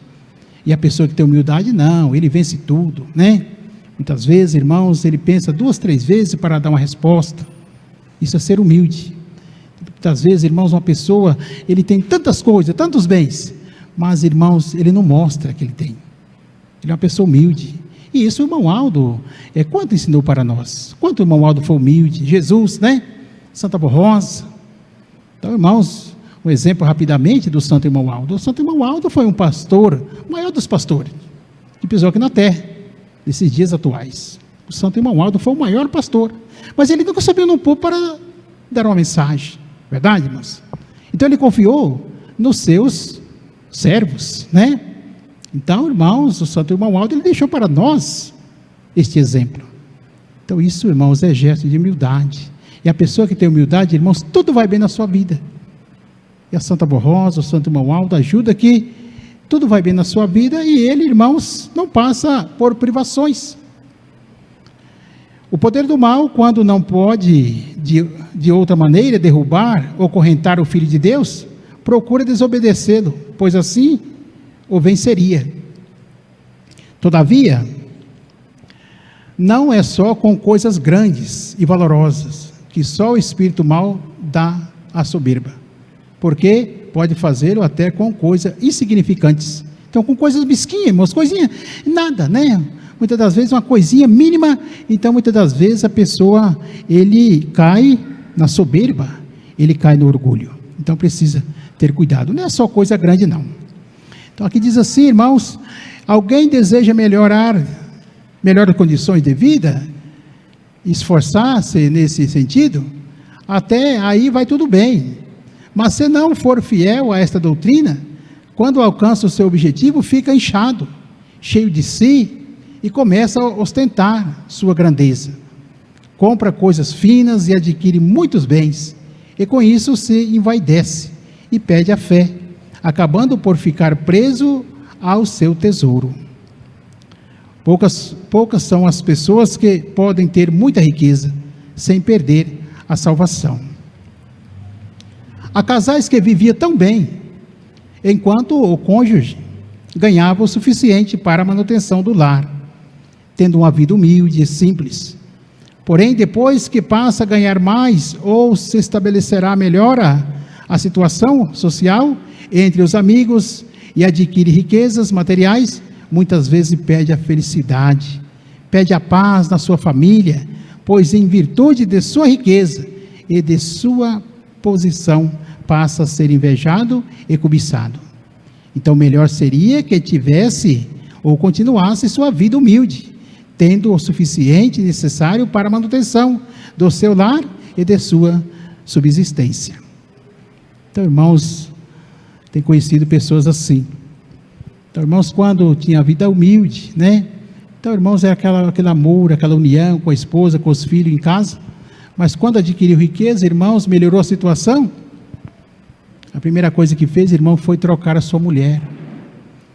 E a pessoa que tem humildade, não, ele vence tudo, né? Muitas vezes, irmãos, ele pensa 2, 3 vezes para dar uma resposta. Isso é ser humilde. Muitas vezes, irmãos, uma pessoa, ele tem tantas coisas, tantos bens, mas, irmãos, ele não mostra que ele tem. Ele é uma pessoa humilde. E isso o irmão Aldo, quanto ensinou para nós? Quanto o irmão Aldo foi humilde? Jesus, né? Santa Rosa. Então, irmãos, um exemplo rapidamente do santo irmão Aldo. O santo irmão Aldo foi um pastor, o maior dos pastores, que pisou aqui na terra, nesses dias atuais. O santo irmão Aldo foi o maior pastor, mas ele nunca subiu no púlpito para dar uma mensagem, verdade, irmãos? Então ele confiou nos seus servos, né? Então, irmãos, o santo irmão Aldo, ele deixou para nós este exemplo. Então isso, irmãos, é gesto de humildade. E a pessoa que tem humildade, irmãos, tudo vai bem na sua vida. E a Santa Rosa, o santo irmão Aldo, ajuda que tudo vai bem na sua vida e ele, irmãos, não passa por privações. O poder do mal, quando não pode de outra maneira derrubar ou correntar o Filho de Deus, procura desobedecê-lo, pois assim o venceria. Todavia, não é só com coisas grandes e valorosas que só o espírito mal dá a soberba, porque pode fazê-lo até com coisas insignificantes. Então, com coisas mesquinhas, umas coisinhas, nada, né? Muitas das vezes uma coisinha mínima, então muitas das vezes a pessoa, ele cai na soberba, ele cai no orgulho. Então precisa ter cuidado, não é só coisa grande não. Então aqui diz assim, irmãos, alguém deseja melhores condições de vida, esforçar-se nesse sentido, até aí vai tudo bem, mas se não for fiel a esta doutrina, quando alcança o seu objetivo, fica inchado, cheio de si, e começa a ostentar sua grandeza. Compra coisas finas e adquire muitos bens, e com isso se envaidece e perde a fé, acabando por ficar preso ao seu tesouro. Poucas são as pessoas que podem ter muita riqueza, sem perder a salvação. Há casais que viviam tão bem, enquanto o cônjuge ganhava o suficiente para a manutenção do lar, tendo uma vida humilde e simples. Porém, depois que passa a ganhar mais, ou se estabelecerá melhor a situação social entre os amigos e adquire riquezas materiais, muitas vezes perde a felicidade, perde a paz na sua família, pois em virtude de sua riqueza e de sua posição passa a ser invejado e cobiçado. Então melhor seria que tivesse ou continuasse sua vida humilde, tendo o suficiente necessário para a manutenção do seu lar e de sua subsistência. Então, irmãos, tem conhecido pessoas assim. Então, irmãos, quando tinha a vida humilde, né? Então, irmãos, era aquele amor, aquela união com a esposa, com os filhos em casa. Mas quando adquiriu riqueza, irmãos, melhorou a situação. A primeira coisa que fez, irmão, foi trocar a sua mulher.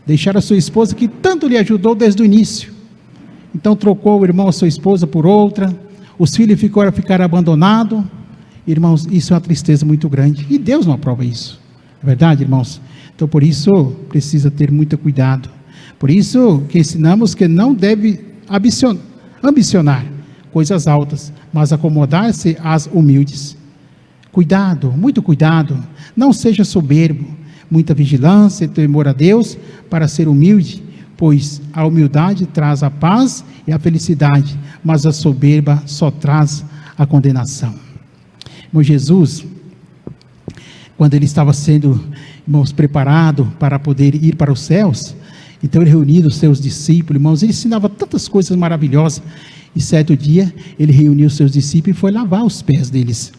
Deixar a sua esposa, que tanto lhe ajudou desde o início. Então, trocou o irmão, a sua esposa, por outra. Os filhos ficaram abandonados. Irmãos, isso é uma tristeza muito grande. E Deus não aprova isso. É verdade, irmãos? Então, por isso, precisa ter muito cuidado. Por isso, que ensinamos que não deve ambicionar coisas altas, mas acomodar-se às humildes. Cuidado, muito cuidado. Não seja soberbo. Muita vigilância e temor a Deus para ser humilde, pois a humildade traz a paz e a felicidade, mas a soberba só traz a condenação. Irmão, Jesus, quando ele estava sendo, irmãos, preparado para poder ir para os céus, então ele reuniu os seus discípulos, irmãos, ele ensinava tantas coisas maravilhosas, e certo dia ele reuniu os seus discípulos e foi lavar os pés deles.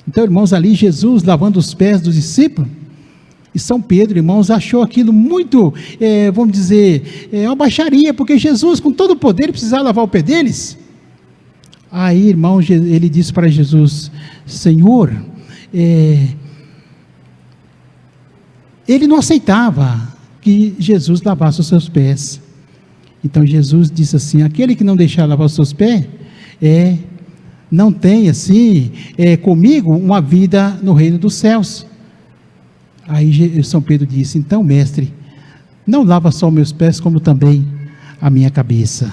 Então, irmãos, ali Jesus lavando os pés dos discípulos, e São Pedro, irmãos, achou aquilo muito, vamos dizer, uma baixaria, porque Jesus, com todo o poder, precisava lavar o pé deles. Aí, irmão, ele disse para Jesus: Senhor, ele não aceitava que Jesus lavasse os seus pés. Então Jesus disse assim: aquele que não deixar lavar os seus pés, não tem assim, comigo, uma vida no reino dos céus. Aí São Pedro disse: então, mestre, não lava só os meus pés, como também a minha cabeça.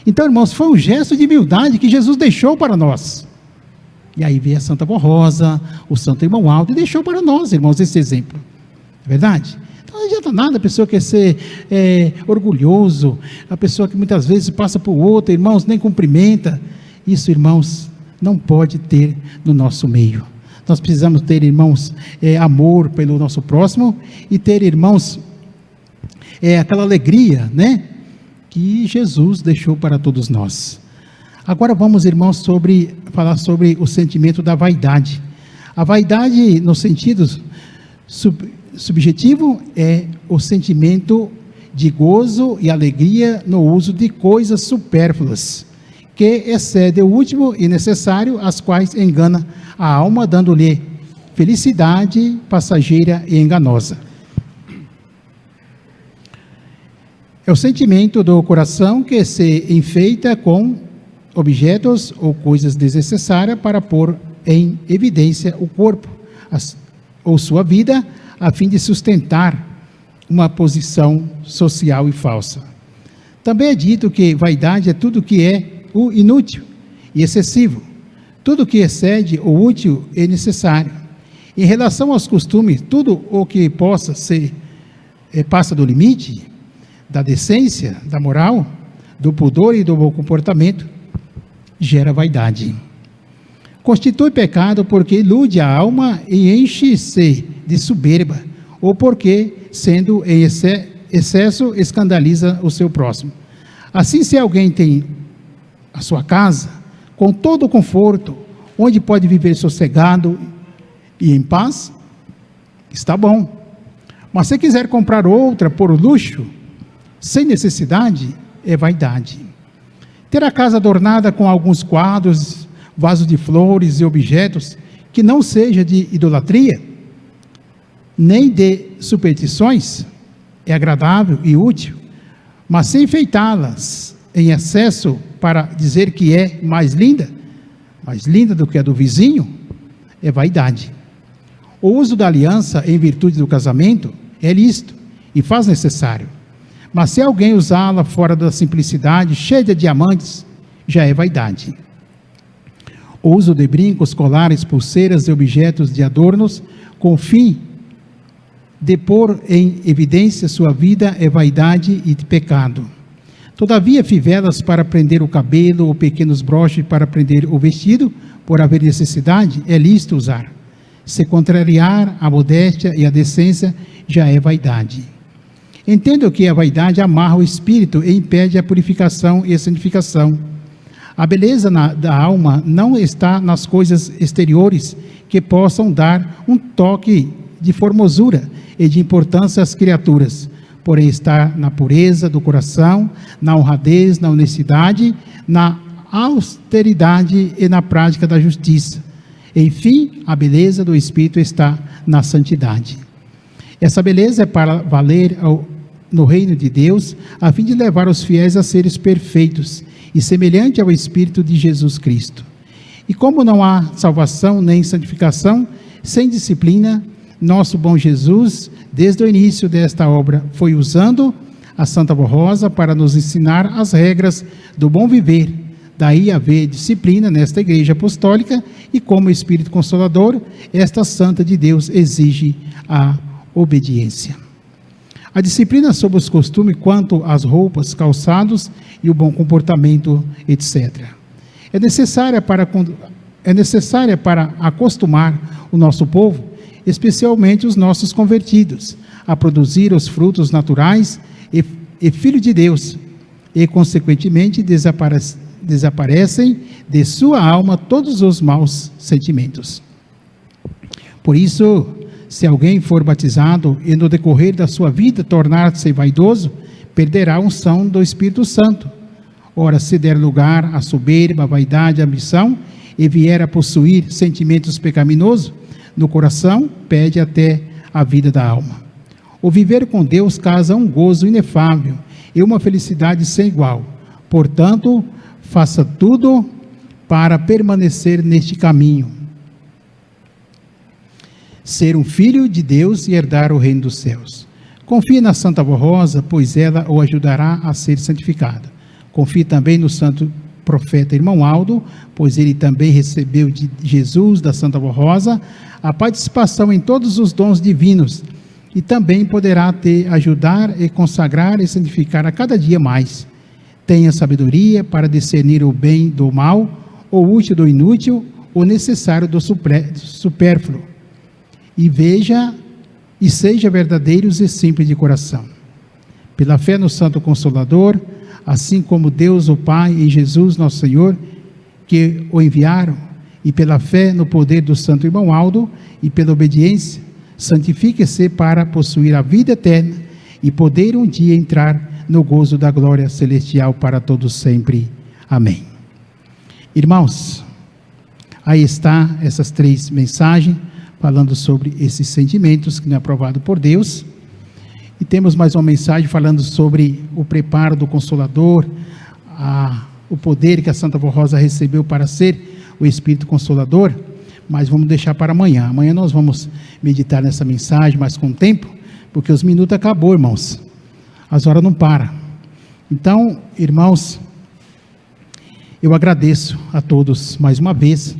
Então, irmãos, foi um gesto de humildade que Jesus deixou para nós. E aí veio a Santa Vó Rosa, o Santo Irmão Aldo, e deixou para nós, irmãos, esse exemplo. É verdade? Então não adianta nada a pessoa quer ser orgulhoso, a pessoa que muitas vezes passa por outra, irmãos, nem cumprimenta. Isso, irmãos, não pode ter no nosso meio. Nós precisamos ter, irmãos, amor pelo nosso próximo e ter, irmãos, aquela alegria, né, que Jesus deixou para todos nós. Agora vamos, irmãos, falar sobre o sentimento da vaidade. A vaidade, no sentido subjetivo, é o sentimento de gozo e alegria no uso de coisas supérfluas, que excede o último e necessário, as quais engana a alma, dando-lhe felicidade passageira e enganosa. É o sentimento do coração que se enfeita com objetos ou coisas desnecessárias para pôr em evidência o corpo ou sua vida, a fim de sustentar uma posição social e falsa. Também é dito que vaidade é tudo que é o inútil e excessivo, tudo que excede o útil e necessário. Em relação aos costumes, tudo o que possa ser passa do limite, da decência, da moral, do pudor e do bom comportamento, gera vaidade. Constitui pecado porque ilude a alma e enche-se de soberba, ou porque, sendo em excesso, escandaliza o seu próximo. Assim, se alguém tem a sua casa, com todo o conforto, onde pode viver sossegado e em paz, está bom. Mas se quiser comprar outra por luxo, sem necessidade, é vaidade. Ter a casa adornada com alguns quadros, vasos de flores e objetos, que não seja de idolatria, nem de superstições, é agradável e útil, mas se enfeitá-las em excesso para dizer que é mais linda do que a do vizinho, é vaidade. O uso da aliança em virtude do casamento é lícito e faz necessário, mas se alguém usá-la fora da simplicidade, cheia de diamantes, já é vaidade. O uso de brincos, colares, pulseiras e objetos de adornos, com o fim de pôr em evidência sua vida, é vaidade e de pecado. Todavia, fivelas para prender o cabelo, ou pequenos broches para prender o vestido, por haver necessidade, é lícito usar. Se contrariar a modéstia e a decência, já é vaidade. Entendo que a vaidade amarra o espírito e impede a purificação e a santificação. A beleza da alma não está nas coisas exteriores que possam dar um toque de formosura e de importância às criaturas, porém está na pureza do coração, na honradez, na honestidade, na austeridade e na prática da justiça. Enfim, a beleza do Espírito está na santidade. Essa beleza é para valer no reino de Deus, a fim de levar os fiéis a seres perfeitos e semelhante ao Espírito de Jesus Cristo. E como não há salvação nem santificação sem disciplina, nosso bom Jesus, desde o início desta obra, foi usando a Santa Voz Rosa para nos ensinar as regras do bom viver. Daí haver disciplina nesta igreja apostólica e, como Espírito Consolador, esta Santa de Deus exige a obediência. A disciplina sobre os costumes quanto às roupas, calçados e o bom comportamento, etc. É necessária para acostumar o nosso povo, especialmente os nossos convertidos, a produzir os frutos naturais e filho de Deus, e consequentemente desaparecem de sua alma todos os maus sentimentos. Por isso, se alguém for batizado e no decorrer da sua vida tornar-se vaidoso, perderá a unção do Espírito Santo. Ora, se der lugar à soberba, à vaidade, à ambição, e vier a possuir sentimentos pecaminosos no coração, perde até a vida da alma. O viver com Deus causa um gozo inefável e uma felicidade sem igual. Portanto, faça tudo para permanecer neste caminho. Ser um filho de Deus e herdar o reino dos céus. Confie na Santa Voz Rosa, pois ela o ajudará a ser santificado. Confie também no santo profeta irmão Aldo, pois ele também recebeu de Jesus, da Santa Voz Rosa, a participação em todos os dons divinos, e também poderá ajudar e consagrar e santificar a cada dia mais. Tenha sabedoria para discernir o bem do mal, o útil do inútil, o necessário do supérfluo. E seja verdadeiros e simples de coração. Pela fé no Santo Consolador, assim como Deus o Pai e Jesus nosso Senhor, que o enviaram, e pela fé no poder do Santo Irmão Aldo, e pela obediência, santifique-se para possuir a vida eterna, e poder um dia entrar no gozo da glória celestial para todos sempre. Amém. Irmãos, aí está essas 3 mensagens, falando sobre esses sentimentos que não é aprovado por Deus. E temos mais uma mensagem falando sobre o preparo do Consolador, o poder que a Santa Voz Rosa recebeu para ser o Espírito Consolador, mas vamos deixar para amanhã. Amanhã nós vamos meditar nessa mensagem, mas com tempo, porque os minutos acabou, irmãos. As horas não param. Então, irmãos, eu agradeço a todos mais uma vez,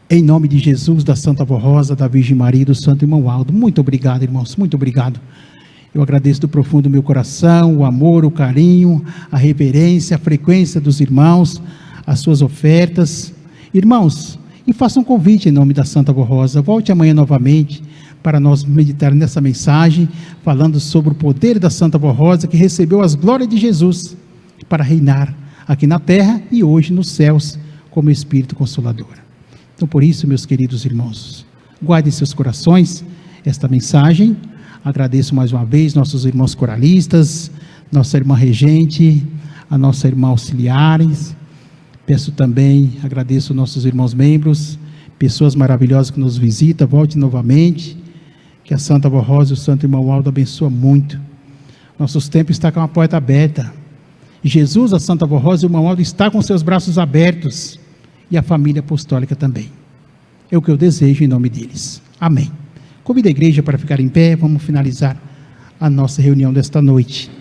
em nome de Jesus, da Santa Voz Rosa, da Virgem Maria e do Santo Irmão Aldo. Muito obrigado, irmãos, muito obrigado. Eu agradeço do profundo do meu coração, o amor, o carinho, a reverência, a frequência dos irmãos, as suas ofertas. Irmãos, e faça um convite em nome da Santa Voz Rosa. Volte amanhã novamente para nós meditar nessa mensagem, falando sobre o poder da Santa Voz Rosa, que recebeu as glórias de Jesus para reinar aqui na terra e hoje nos céus como Espírito Consolador. Então, por isso, meus queridos irmãos, guardem seus corações esta mensagem. Agradeço mais uma vez nossos irmãos coralistas, nossa irmã regente, a nossa irmã auxiliares. Peço também, agradeço nossos irmãos membros, pessoas maravilhosas que nos visitam. Volte novamente, que a Santa Voz Rosa e o Santo Irmão Aldo abençoa muito. Nossos tempos estão com a porta aberta. Jesus, a Santa Voz Rosa e o Irmão Aldo está com seus braços abertos. E a família apostólica também. É o que eu desejo em nome deles. Amém. Convido a igreja para ficar em pé. Vamos finalizar a nossa reunião desta noite.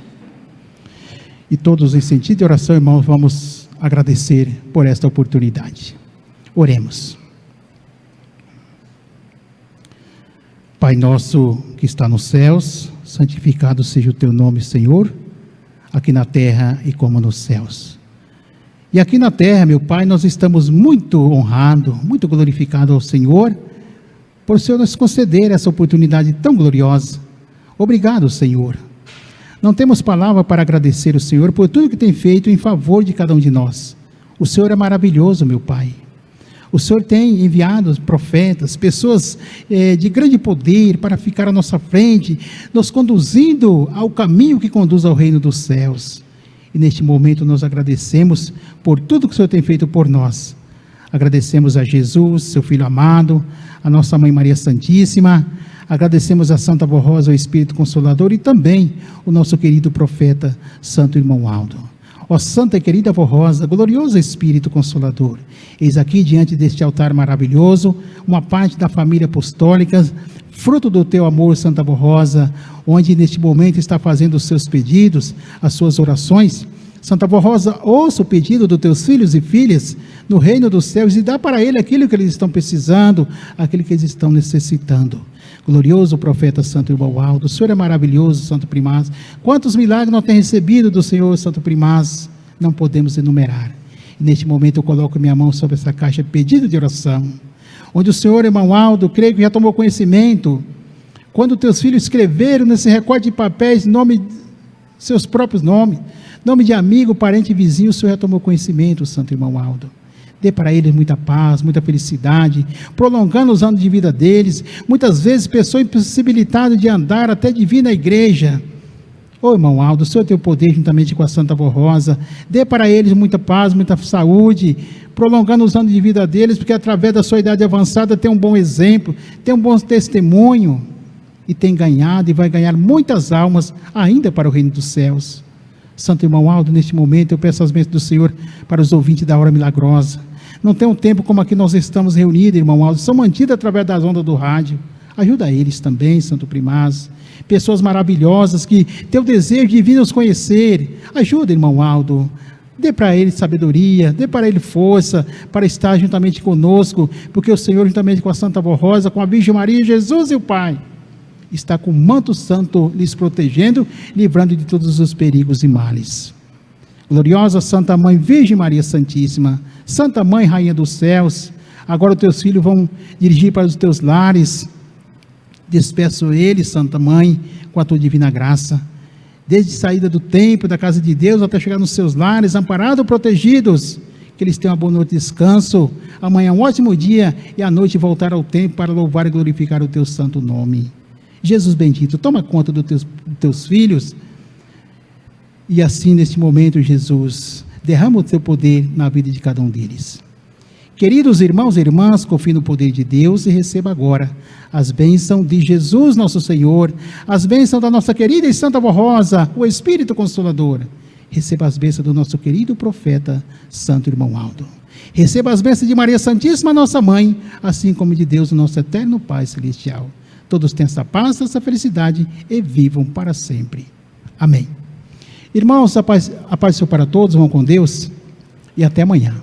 E todos em sentido de oração, irmãos, vamos agradecer por esta oportunidade. Oremos. Pai nosso que está nos céus, santificado seja o teu nome, Senhor, aqui na terra e como nos céus. E aqui na terra, meu Pai, nós estamos muito honrados, muito glorificados ao Senhor, por o Senhor nos conceder essa oportunidade tão gloriosa. Obrigado, Senhor. Não temos palavra para agradecer o Senhor por tudo que tem feito em favor de cada um de nós. O Senhor é maravilhoso, meu Pai. O Senhor tem enviado profetas, pessoas de grande poder para ficar à nossa frente, nos conduzindo ao caminho que conduz ao reino dos céus. E neste momento nós agradecemos por tudo que o Senhor tem feito por nós. Agradecemos a Jesus, seu Filho amado, a nossa Mãe Maria Santíssima, agradecemos a Santa Avó Rosa, o Espírito Consolador, e também o nosso querido profeta, Santo Irmão Aldo. Ó Santa e querida Avó Rosa, glorioso Espírito Consolador, eis aqui diante deste altar maravilhoso, uma parte da família apostólica, fruto do teu amor, Santa Avó Rosa, onde neste momento está fazendo os seus pedidos, as suas orações. Santa Avó Rosa, ouça o pedido dos teus filhos e filhas no reino dos céus e dá para ele aquilo que eles estão precisando, aquilo que eles estão necessitando. Glorioso profeta Santo Irmão Aldo, o Senhor é maravilhoso, Santo Primaz. Quantos milagres nós temos recebido do Senhor, Santo Primaz, não podemos enumerar. E neste momento eu coloco minha mão sobre essa caixa de pedido de oração, onde o Senhor, Irmão Aldo, creio que já tomou conhecimento, quando teus filhos escreveram nesse recorte de papéis, nome, seus próprios nomes, nome de amigo, parente e vizinho, o Senhor já tomou conhecimento, Santo Irmão Aldo. Dê para eles muita paz, muita felicidade, prolongando os anos de vida deles. Muitas vezes, pessoas impossibilitadas de andar, até de vir na igreja. Ô irmão Aldo, o Senhor tem o poder juntamente com a Santa Avó Rosa. Dê para eles muita paz, muita saúde, prolongando os anos de vida deles, porque através da sua idade avançada tem um bom exemplo, tem um bom testemunho, e tem ganhado e vai ganhar muitas almas ainda para o reino dos céus. Santo Irmão Aldo, neste momento eu peço as bênçãos do Senhor para os ouvintes da Hora Milagrosa. Não tem um tempo como aqui nós estamos reunidos, Irmão Aldo, são mantidos através das ondas do rádio. Ajuda eles também, Santo Primaz. Pessoas maravilhosas que têm o desejo de vir nos conhecer. Ajuda, Irmão Aldo. Dê para ele sabedoria, dê para ele força, para estar juntamente conosco, porque o Senhor, juntamente com a Santa Avó Rosa, com a Virgem Maria, Jesus e o Pai, está com o manto santo lhes protegendo, livrando de todos os perigos e males. Gloriosa Santa Mãe Virgem Maria Santíssima, Santa Mãe Rainha dos Céus, agora os teus filhos vão dirigir para os teus lares. Despeço eles, Santa Mãe, com a tua divina graça, desde a saída do templo, da casa de Deus, até chegar nos seus lares, amparados, protegidos, que eles tenham uma boa noite de descanso, amanhã um ótimo dia, e à noite voltar ao templo para louvar e glorificar o teu santo nome. Jesus bendito, toma conta dos teus filhos, e assim neste momento, Jesus, derrama o teu poder na vida de cada um deles. Queridos irmãos e irmãs, confie no poder de Deus e receba agora as bênçãos de Jesus nosso Senhor, as bênçãos da nossa querida e Santa Avó Rosa, o Espírito Consolador. Receba as bênçãos do nosso querido profeta Santo Irmão Aldo. Receba as bênçãos de Maria Santíssima, nossa Mãe, assim como de Deus, o nosso eterno Pai Celestial. Todos tenham essa paz, essa felicidade e vivam para sempre. Amém. Irmãos, a paz do Senhor para todos, vão com Deus e até amanhã.